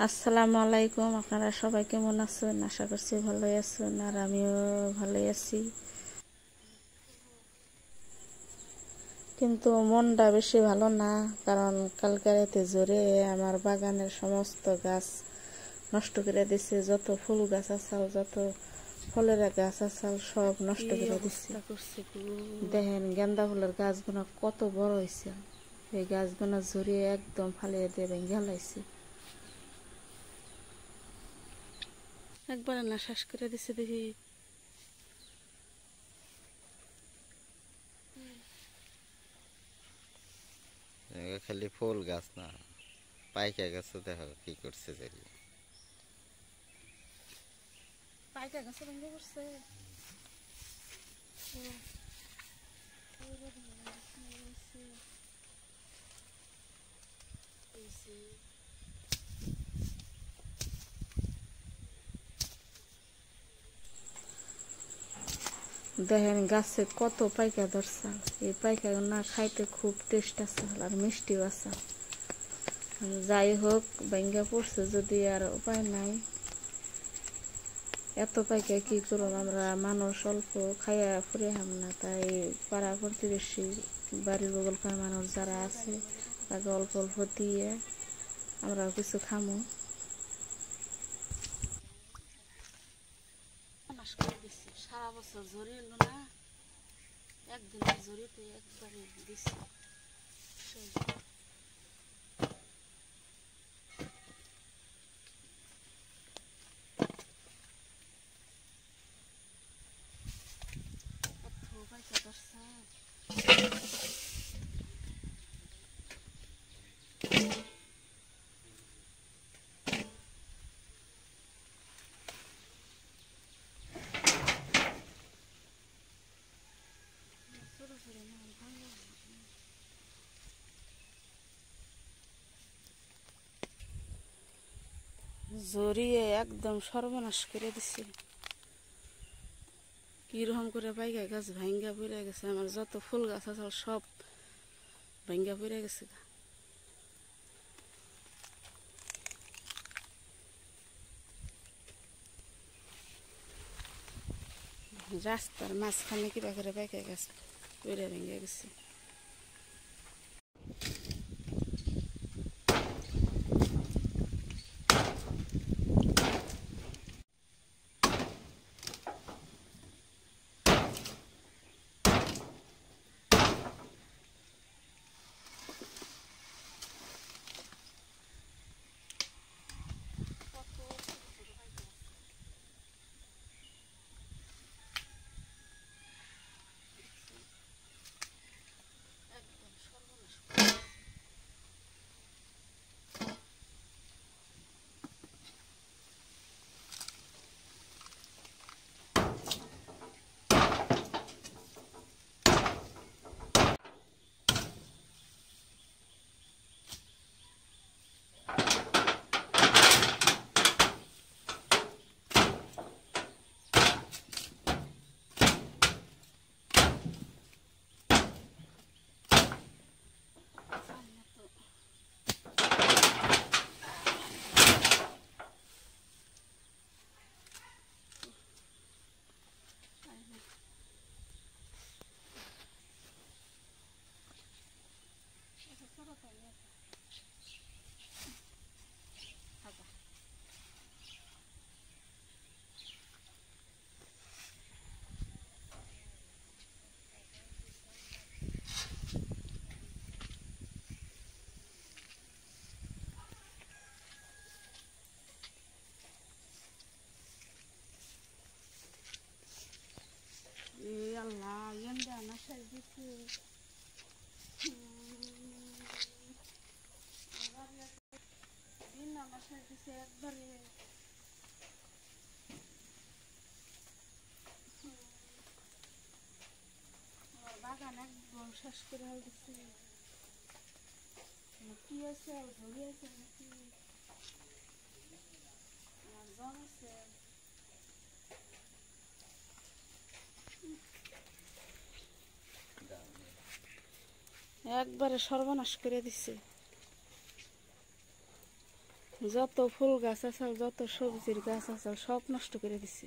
আসসালামু আলাইকুম। আপনারা সবাই কেমন আছেন? আশা করছি ভালোই আছেন, আর আমিও ভালোই আছি। কিন্তু মনটা বেশি ভালো না, কারণ কালকে রাতে জোরে আমার বাগানের সমস্ত গাছ নষ্ট করে দিছে। যত ফুল গাছ আসাল, যত ফলের গাছ আসাল, সব নষ্ট করে দিছে। দেখেন গেন্দা ফুলের গাছগুলো কত বড় হয়েছে। এই গাছগুলো জড়িয়ে একদম ফালিয়ে দিয়ে ভেঙে লাইছে। একবারে না শ্বাস করে দিছে দেখি। খালি ফুল গাছ না, পাইকা গাছ দেখো কি করছে। পাইকা গাছ ভেঙে পড়ছে। দেখেন গাছে কত পাইকা ধরছে। এই পাইকা না খাইতে খুব টেস্ট আছে আর মিষ্টিও আছে। যাই হোক, ভেঙে পড়ছে যদি, আর উপায় নাই। এত পাইকা কি করুন আমরা, মানুষ অল্প খাইয়া ফুরে হাম না, তাই পাড়া প্রতিবেশী বাড়ির বগলকার মানুষ যারা আছে তাকে অল্প অল্প দিয়ে আমরাও কিছু খামো। সারা বছর ঝরে এলো না, একদিনের ঝরিতে একবারে দিচ্ছে। জড়িয়ে একদম সর্বনাশ করে দিছে। কিরকম করে পাইকা গাছ ভাঙ্গা পড়ে গেছে। আমার যত ফুল গাছ আছে সব ভাঙ্গা পড়ে গেছে। রাস্তার মাঝখানে কিবা করে পাইকা গাছ পড়ে ভেঙে গেছে। আল্লাহ এন্ডা না সাই দিছে। দিন না সাই দিছে একবারে। আমার বাগান একদম শেষ করে দিচ্ছে। কি আছে আর ঝুলি আছে নাকি আমার জ্বর আছে। একবারে সর্বনাশ করে দিছে। যত ফুল গাছ আছে, যত সবজির গাছ আছে, সব নষ্ট করে দিছে।